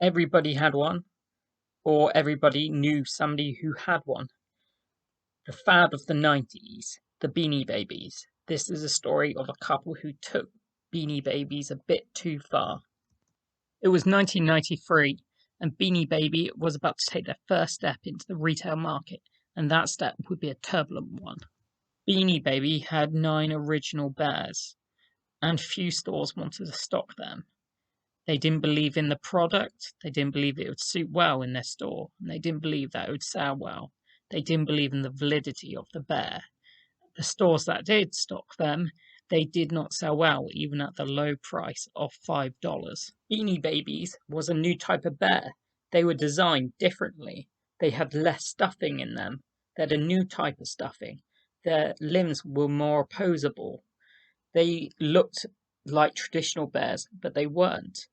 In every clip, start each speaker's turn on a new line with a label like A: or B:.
A: Everybody had one, or everybody knew somebody who had one. The fad of the 90s, the Beanie Babies. This is a story of a couple who took Beanie Babies a bit too far. It was 1993, and Beanie Baby was about to take their first step into the retail market, and that step would be a turbulent one. Beanie Baby had 9 original bears, and few stores wanted to stock them. They didn't believe in the product, they didn't believe it would suit well in their store, and they didn't believe that it would sell well. They didn't believe in the validity of the bear. The stores that did stock them, they did not sell well, even at the low price of $5. Beanie Babies was a new type of bear. They were designed differently. They had less stuffing in them. They had a new type of stuffing. Their limbs were more opposable. They looked like traditional bears, but they weren't.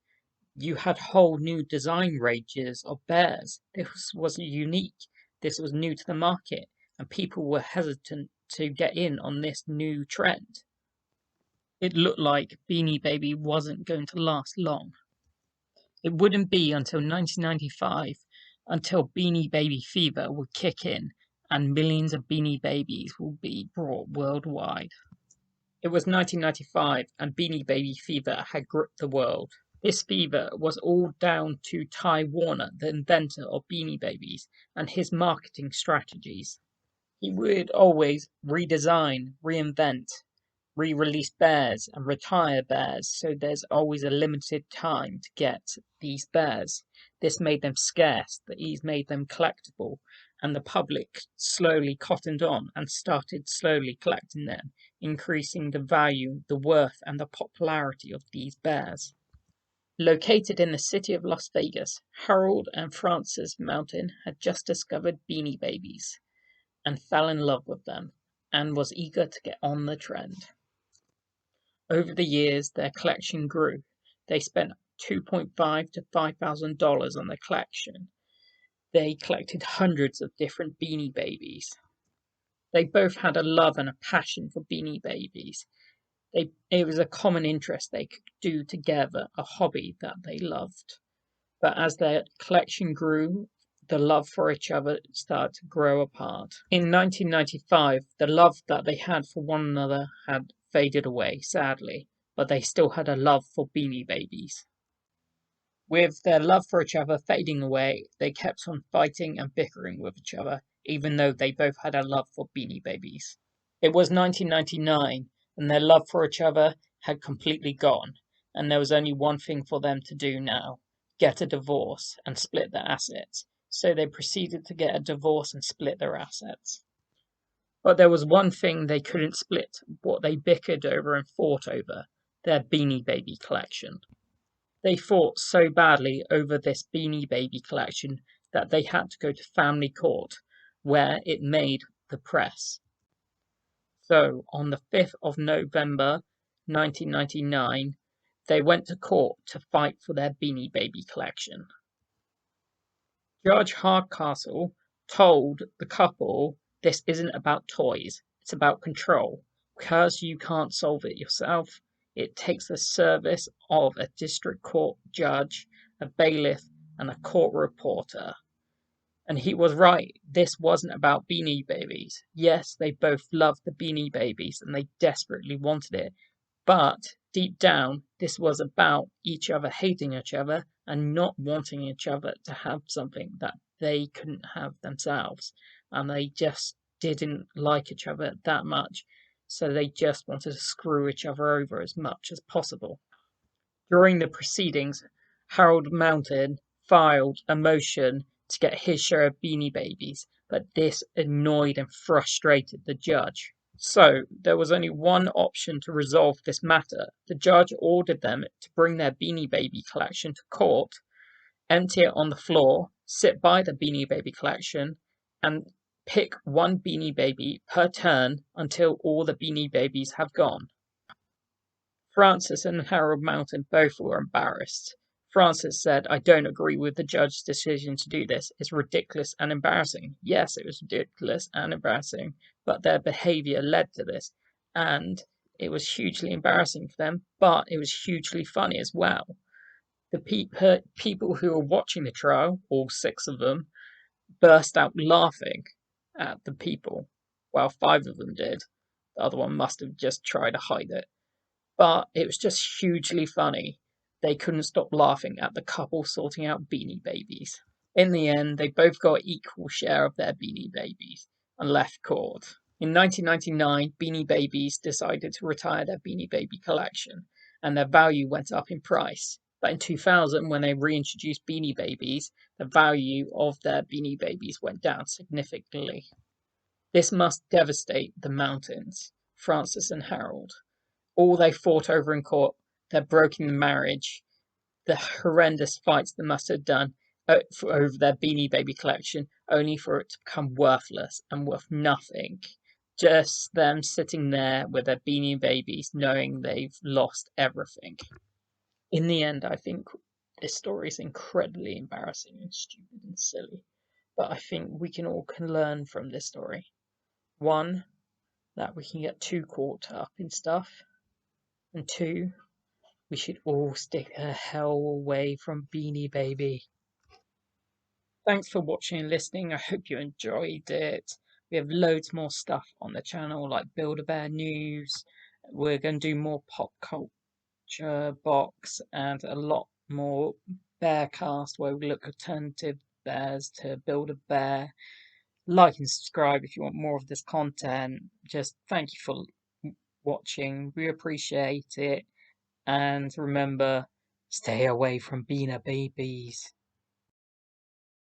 A: You had whole new design ranges of bears. This was unique. This was new to the market, and people were hesitant to get in on this new trend. It looked like Beanie Baby wasn't going to last long. It wouldn't be until 1995 until Beanie Baby fever would kick in and millions of Beanie Babies will be brought worldwide. It was 1995 and Beanie Baby fever had gripped the world. This fever was all down to Ty Warner, the inventor of Beanie Babies, and his marketing strategies. He would always redesign, reinvent, re-release bears and retire bears, so there's always a limited time to get these bears. This made them scarce, these made them collectible, and the public slowly cottoned on and started slowly collecting them, increasing the value, the worth, and the popularity of these bears. Located in the city of Las Vegas, Harold and Frances Mountain had just discovered Beanie Babies and fell in love with them and was eager to get on the trend. Over the years, their collection grew. They spent $2.5 to $5,000 on their collection. They collected hundreds of different Beanie Babies. They both had a love and a passion for Beanie Babies. It was a common interest they could do together, a hobby that they loved. But as their collection grew, the love for each other started to grow apart. In 1995, the love that they had for one another had faded away, sadly, but they still had a love for Beanie Babies. With their love for each other fading away, they kept on fighting and bickering with each other, even though they both had a love for Beanie Babies. It was 1999, and their love for each other had completely gone, and there was only one thing for them to do now: get a divorce and split their assets. So they proceeded to get a divorce and split their assets. But there was one thing they couldn't split, what they bickered over and fought over: their Beanie Baby collection. They fought so badly over this Beanie Baby collection that they had to go to family court, where it made the press. So, on the 5th of November 1999, they went to court to fight for their Beanie Baby collection. Judge Hardcastle told the couple this isn't about toys, it's about control. Because you can't solve it yourself, it takes the service of a district court judge, a bailiff, and a court reporter. And he was right. This wasn't about Beanie Babies. Yes, they both loved the Beanie Babies and they desperately wanted it. But deep down, this was about each other hating each other and not wanting each other to have something that they couldn't have themselves. And they just didn't like each other that much. So they just wanted to screw each other over as much as possible. During the proceedings, Harold Mountain filed a motion to get his share of Beanie Babies, but this annoyed and frustrated the judge. So there was only one option to resolve this matter. The judge ordered them to bring their Beanie Baby collection to court, empty it on the floor, sit by the Beanie Baby collection, and pick one Beanie Baby per turn until all the Beanie Babies have gone. Frances and Harold Mountain both were embarrassed. Frances said, "I don't agree with the judge's decision to do this. It's ridiculous and embarrassing." Yes, it was ridiculous and embarrassing, but their behaviour led to this, and it was hugely embarrassing for them, but it was hugely funny as well. The people who were watching the trial, all six of them, burst out laughing at the people. Well, five of them did. The other one must have just tried to hide it. But it was just hugely funny. They couldn't stop laughing at the couple sorting out Beanie Babies. In the end, they both got an equal share of their Beanie Babies and left court. In 1999, Beanie Babies decided to retire their Beanie Baby collection, and their value went up in price. But in 2000, when they reintroduced Beanie Babies, the value of their Beanie Babies went down significantly. This must devastate the Mountains, Francis and Harold. All they fought over in court, their broken marriage, the horrendous fights they must have done over their Beanie Baby collection, only for it to become worthless and worth nothing. Just them sitting there with their Beanie Babies, knowing they've lost everything. In the end, I think this story is incredibly embarrassing and stupid and silly. But I think we can learn from this story. One, that we can get too caught up in stuff. And two, we should all stick the hell away from Beanie Baby. Thanks for watching and listening. I hope you enjoyed it. We have loads more stuff on the channel like Build-A-Bear news. We're going to do more pop culture box and a lot more Bearcast where we look at alternative bears to Build-A-Bear. Like and subscribe if you want more of this content. Just thank you for watching. We appreciate it. And remember, stay away from Beanie Babies.